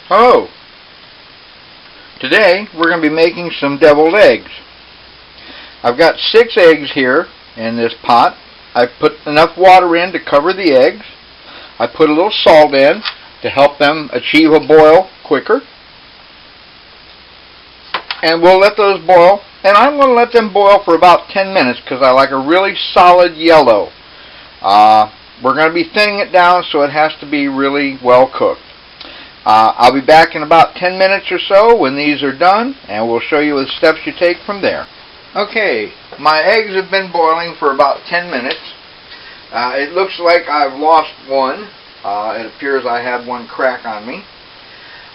Hello. Today we're going to be making some deviled eggs. I've got 6 eggs here in this pot. I've put enough water in to cover the eggs. I put a little salt in to help them achieve a boil quicker. And we'll let those boil. And I'm going to let them boil for about 10 minutes because I like a really solid yellow. We're going to be thinning it down so it has to be really well cooked. I'll be back in about 10 minutes or so when these are done, and we'll show you the steps you take from there. Okay, my eggs have been boiling for about 10 minutes. It looks like I've lost one. It appears I had one crack on me.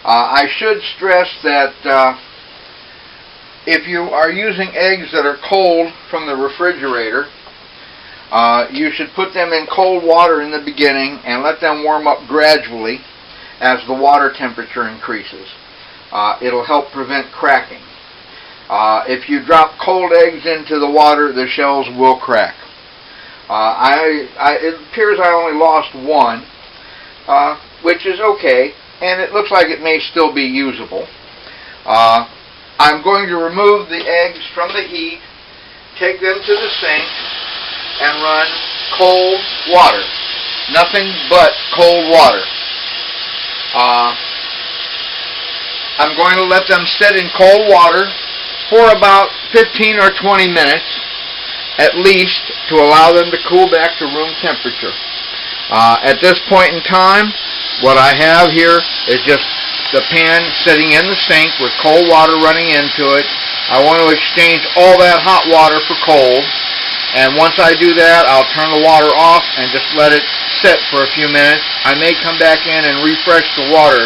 I should stress that if you are using eggs that are cold from the refrigerator, you should put them in cold water in the beginning and let them warm up gradually as the water temperature increases. It'll help prevent cracking. If you drop cold eggs into the water, the shells will crack. It appears I only lost one, which is okay, and it looks like it may still be usable. I'm going to remove the eggs from the heat, take them to the sink, and run cold water. Nothing but cold water. I'm going to let them sit in cold water for about 15 or 20 minutes at least to allow them to cool back to room temperature. At this point in time, what I have here is just the pan sitting in the sink with cold water running into it. I want to exchange all that hot water for cold, and once I do that, I'll turn the water off and just let it sit for a few minutes. I may come back in and refresh the water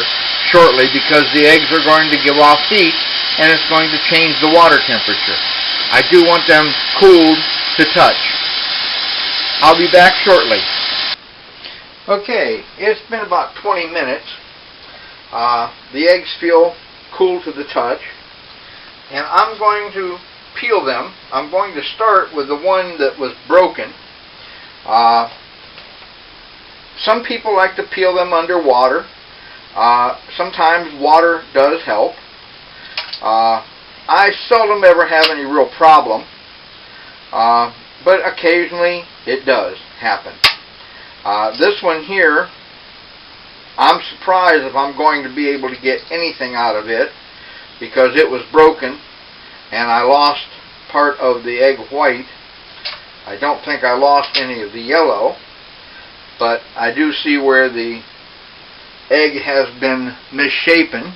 shortly because the eggs are going to give off heat and it's going to change the water temperature. I do want them cooled to touch. I'll be back shortly. Okay, it's been about 20 minutes. The eggs feel cool to the touch, and I'm going to peel them. I'm going to start with the one that was broken. Some people like to peel them underwater. Sometimes water does help. I seldom ever have any real problem, but occasionally it does happen. This one here, I'm surprised if I'm going to be able to get anything out of it because it was broken and I lost part of the egg white. I don't think I lost any of the yellow, but I do see where the egg has been misshapen.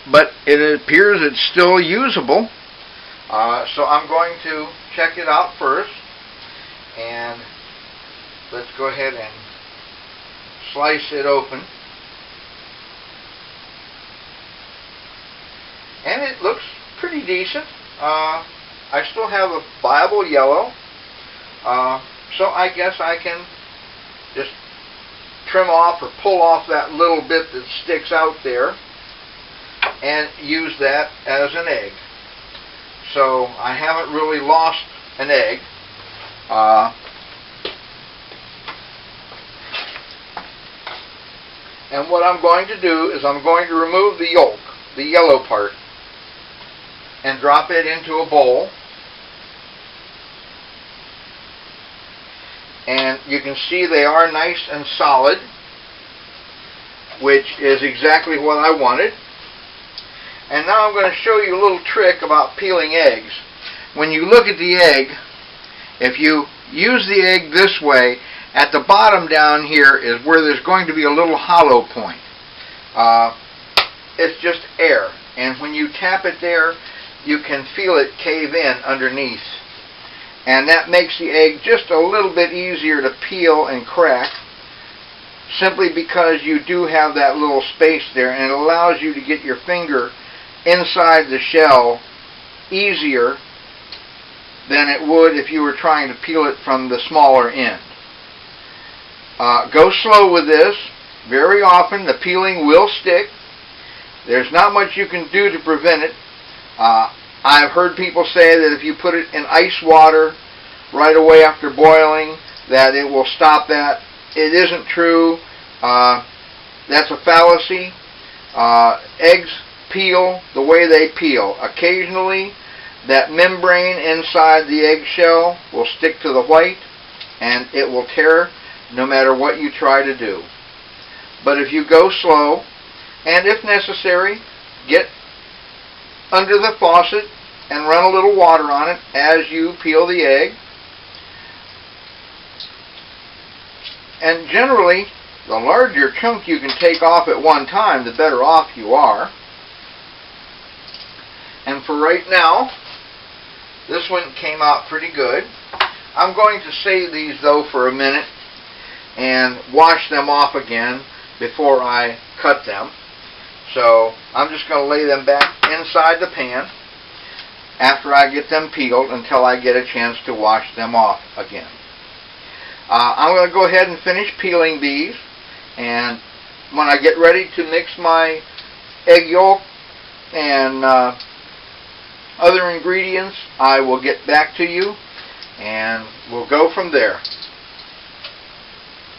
But it appears it's still usable. So I'm going to check it out first, and let's go ahead and slice it open. And it looks pretty decent. I still have a viable yellow, so I guess I can just trim off or pull off that little bit that sticks out there and use that as an egg. So I haven't really lost an egg. And what I'm going to do is I'm going to remove the yolk, the yellow part, and drop it into a bowl. And you can see they are nice and solid, which is exactly what I wanted. And now I'm going to show you a little trick about peeling eggs. When you look at the egg, if you use the egg this way, at the bottom down here is where there's going to be a little hollow point. It's just air, and when you tap it there, you can feel it cave in underneath. And that makes the egg just a little bit easier to peel and crack, simply because you do have that little space there, and it allows you to get your finger inside the shell easier than it would if you were trying to peel it from the smaller end. Go slow with this. Very often the peeling will stick. There's not much you can do to prevent it. I've heard people say that if you put it in ice water right away after boiling, that it will stop that. It isn't true. That's a fallacy. Eggs peel the way they peel. Occasionally, that membrane inside the eggshell will stick to the white, and it will tear no matter what you try to do. But if you go slow, and if necessary, get under the faucet and run a little water on it as you peel the egg. And generally, the larger chunk you can take off at one time, the better off you are. And for right now, this one came out pretty good. I'm going to save these though for a minute and wash them off again before I cut them. So I'm just going to lay them back inside the pan after I get them peeled until I get a chance to wash them off again. I'm going to go ahead and finish peeling these, and when I get ready to mix my egg yolk and other ingredients, I will get back to you and we'll go from there.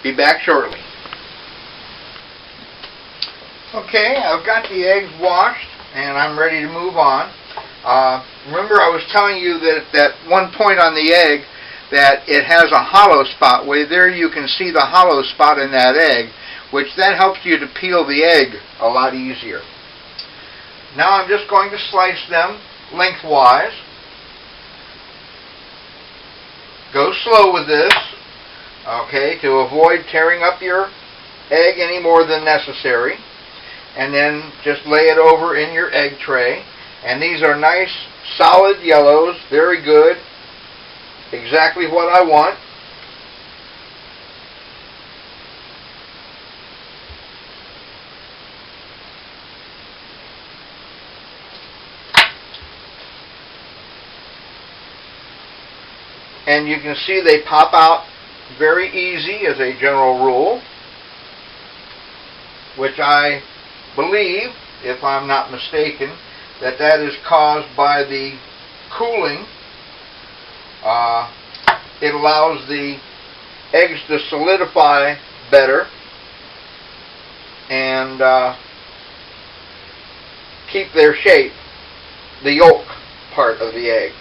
Be back shortly. Okay, I've got the eggs washed and I'm ready to move on. Remember I was telling you that at one point on the egg that it has a hollow spot. Way there you can see the hollow spot in that egg, which then helps you to peel the egg a lot easier. Now I'm just going to slice them lengthwise. Go slow with this, okay, to avoid tearing up your egg any more than necessary. And then just lay it over in your egg tray. And these are nice solid yellows, very good, exactly what I want. And you can see they pop out very easy as a general rule, which I believe, if I'm not mistaken, that is caused by the cooling. It allows the eggs to solidify better and keep their shape, the yolk part of the egg.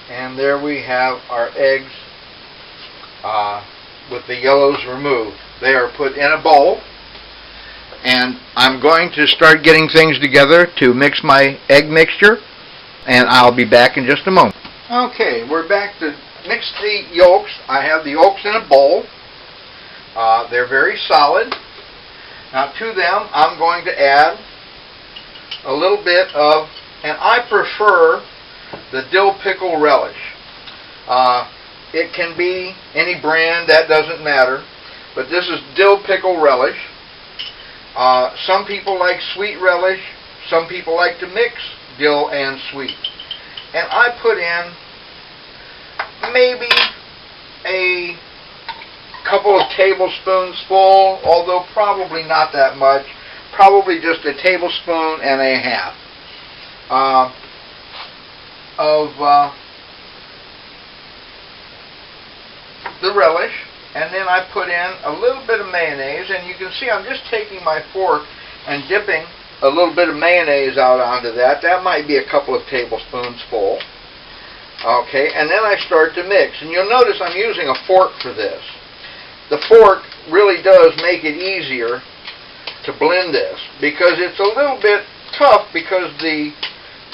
And there we have our eggs with the yellows removed. They are put in a bowl, and I'm going to start getting things together to mix my egg mixture, and I'll be back in just a moment. Okay, we're back to mix the yolks. I have the yolks in a bowl. They're very solid. Now to them I'm going to add a little bit of, and I prefer the dill pickle relish. It can be any brand, that doesn't matter, but this is dill pickle relish. Some people like sweet relish, some people like to mix dill and sweet. And I put in maybe a couple of tablespoons full, although probably not that much, probably just a tablespoon and a half of the relish, and then I put in a little bit of mayonnaise, and you can see I'm just taking my fork and dipping a little bit of mayonnaise out onto that. That might be a couple of tablespoons full. Okay, and then I start to mix, and you'll notice I'm using a fork for this. The fork really does make it easier to blend this, because it's a little bit tough because the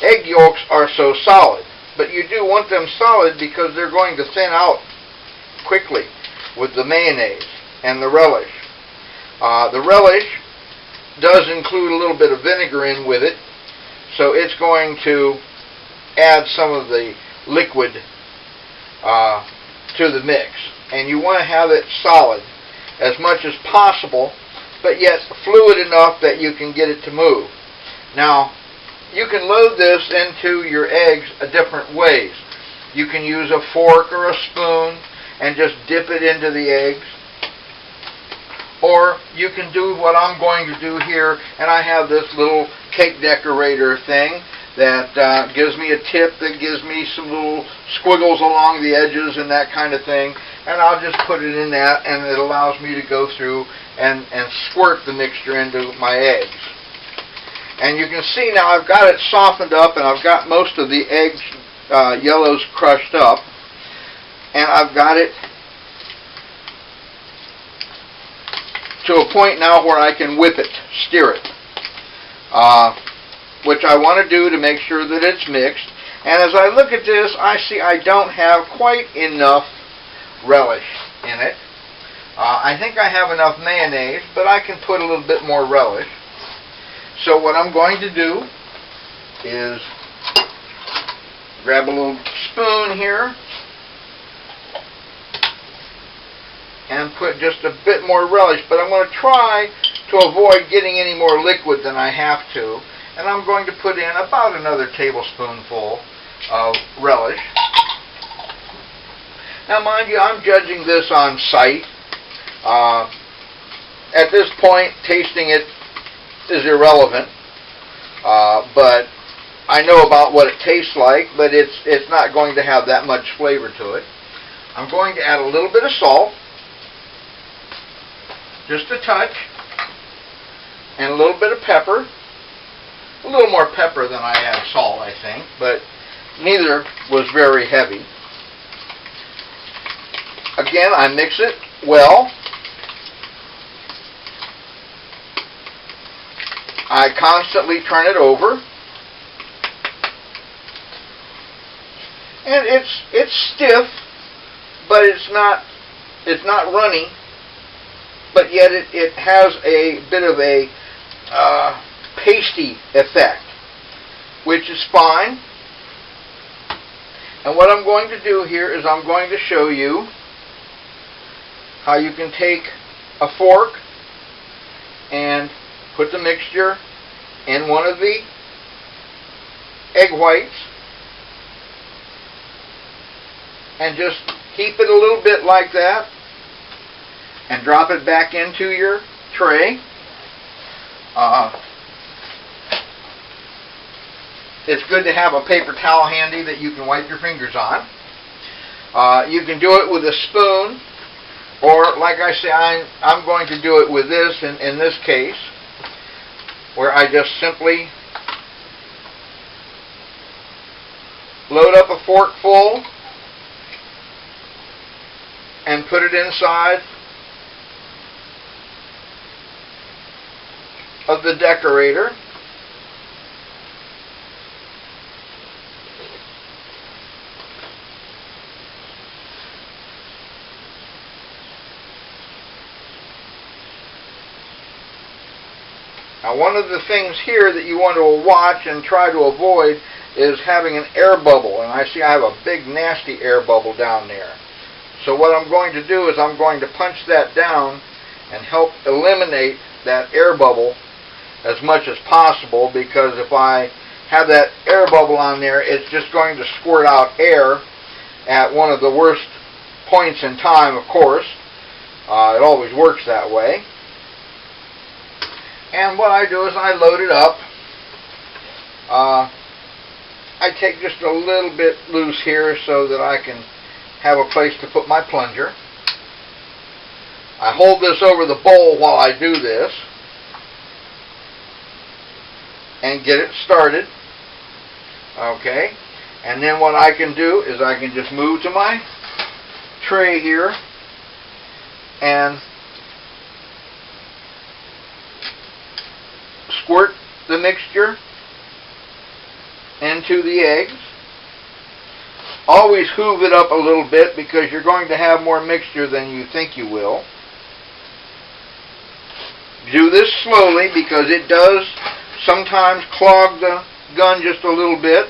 egg yolks are so solid. But you do want them solid because they're going to thin out quickly with the mayonnaise and the relish. The relish does include a little bit of vinegar in with it, so it's going to add some of the liquid to the mix. And you want to have it solid as much as possible, but yet fluid enough that you can get it to move. Now, you can load this into your eggs different ways. You can use a fork or a spoon and just dip it into the eggs. Or you can do what I'm going to do here, and I have this little cake decorator thing that gives me a tip, that gives me some little squiggles along the edges and that kind of thing. And I'll just put it in that, and it allows me to go through and squirt the mixture into my eggs. And you can see now I've got it softened up, and I've got most of the egg yellows crushed up, and I've got it to a point now where I can whip it, stir it, which I want to do to make sure that it's mixed. And as I look at this, I see I don't have quite enough relish in it. I think I have enough mayonnaise, but I can put a little bit more relish. So what I'm going to do is grab a little spoon here and put just a bit more relish, but I'm going to try to avoid getting any more liquid than I have to, and I'm going to put in about another tablespoonful of relish. Now mind you, I'm judging this on sight. At this point, tasting it is irrelevant, but I know about what it tastes like, but it's not going to have that much flavor to it. I'm going to add a little bit of salt, just a touch, and a little bit of pepper. A little more pepper than I had salt, I think, but neither was very heavy. Again, I mix it well. I constantly turn it over, and it's stiff, but it's not runny, but yet it has a bit of a pasty effect, which is fine. And what I'm going to do here is I'm going to show you how you can take a fork and put the mixture in one of the egg whites and just heap it a little bit like that and drop it back into your tray. It's good to have a paper towel handy that you can wipe your fingers on. You can do it with a spoon, or like I say, I'm going to do it with this in this case, where I just simply load up a forkful and put it inside of the decorator. Now, one of the things here that you want to watch and try to avoid is having an air bubble. And I see I have a big nasty air bubble down there. So what I'm going to do is I'm going to punch that down and help eliminate that air bubble as much as possible, because if I have that air bubble on there, it's just going to squirt out air at one of the worst points in time, of course. It always works that way. And what I do is I load it up. I take just a little bit loose here so that I can have a place to put my plunger. I hold this over the bowl while I do this and get it started. Okay, and then what I can do is I can just move to my tray here and squirt the mixture into the eggs. Always hoove it up a little bit, because you're going to have more mixture than you think you will. Do this slowly, because it does sometimes clog the gun just a little bit.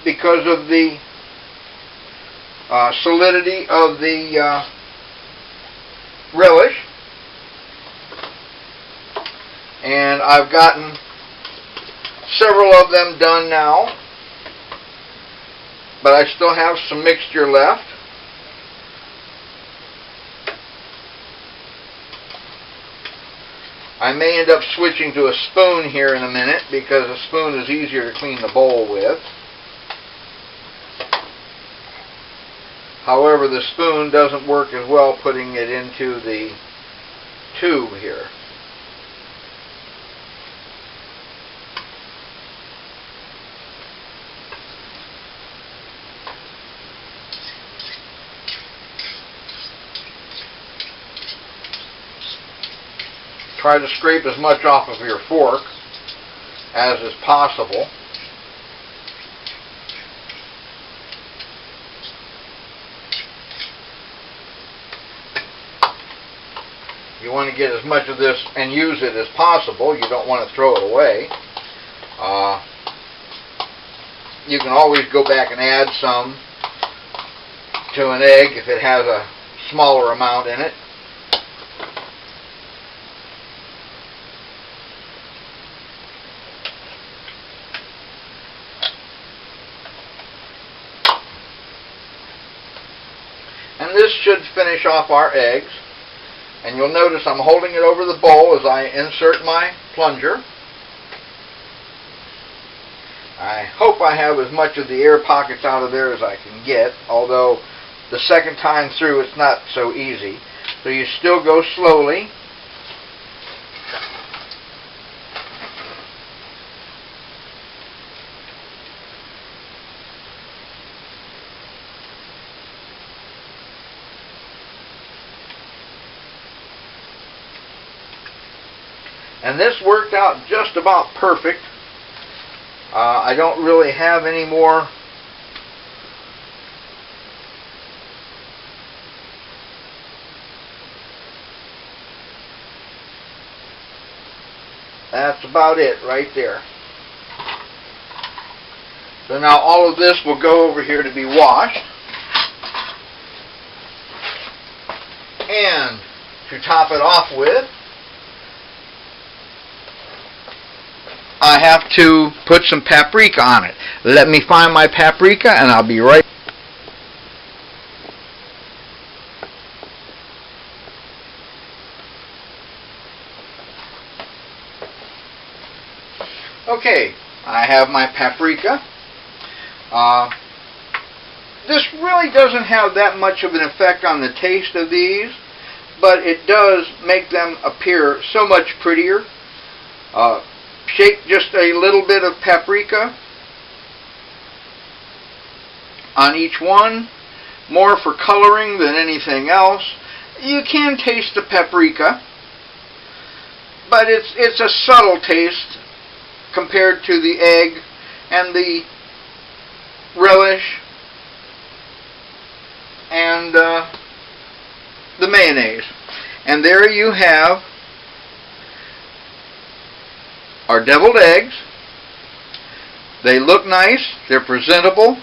because of the solidity of the relish. And I've gotten several of them done now, but I still have some mixture left. I may end up switching to a spoon here in a minute because a spoon is easier to clean the bowl with. However, the spoon doesn't work as well putting it into the tube here. Try to scrape as much off of your fork as is possible. You want to get as much of this and use it as possible. You don't want to throw it away. You can always go back and add some to an egg if it has a smaller amount in it. And this should finish off our eggs. And you'll notice I'm holding it over the bowl as I insert my plunger. I hope I have as much of the air pockets out of there as I can get, although the second time through it's not so easy. So you still go slowly. And this worked out just about perfect. I don't really have any more that's about it right there. So now all of this will go over here to be washed. And to top it off with, I have to put some paprika on it. Let me find my paprika and I'll be right. Okay, I have my paprika. This really doesn't have that much of an effect on the taste of these, but it does make them appear so much prettier. Shake just a little bit of paprika on each one, more for coloring than anything else. You can taste the paprika, but it's a subtle taste compared to the egg and the relish and the mayonnaise. And there you have our deviled eggs. They look nice, they're presentable.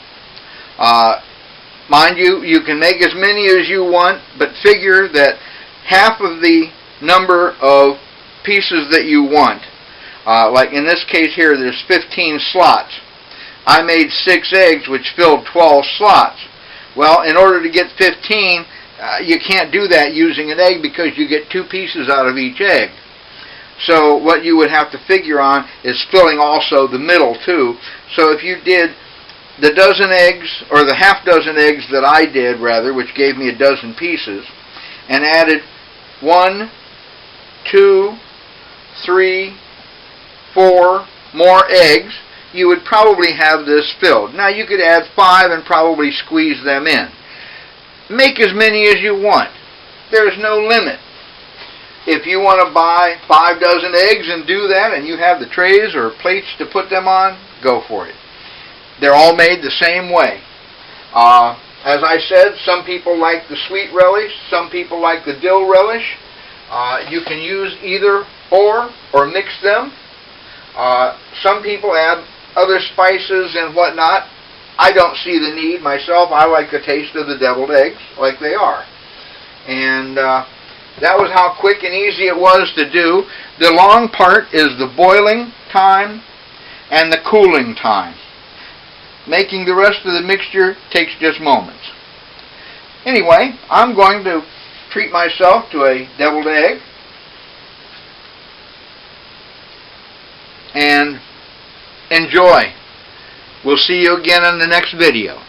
Mind you, you can make as many as you want, but figure that half of the number of pieces that you want, like in this case here, there's 15 slots. I made 6 eggs which filled 12 slots. Well, in order to get 15, you can't do that using an egg because you get 2 pieces out of each egg. So what you would have to figure on is filling also the middle too. So if you did the dozen eggs, or the half dozen eggs that I did rather, which gave me a dozen pieces, and added 1, 2, 3, 4 more eggs, you would probably have this filled. Now you could add 5 and probably squeeze them in. Make as many as you want. There's no limit. If you want to buy 5 dozen eggs and do that, and you have the trays or plates to put them on, go for it. They're all made the same way. As I said, some people like the sweet relish, some people like the dill relish. You can use either or mix them. Some people add other spices and whatnot. I don't see the need myself. I like the taste of the deviled eggs like they are. And that was how quick and easy it was to do. The long part is the boiling time and the cooling time. Making the rest of the mixture takes just moments. Anyway, I'm going to treat myself to a deviled egg. And enjoy. We'll see you again in the next video.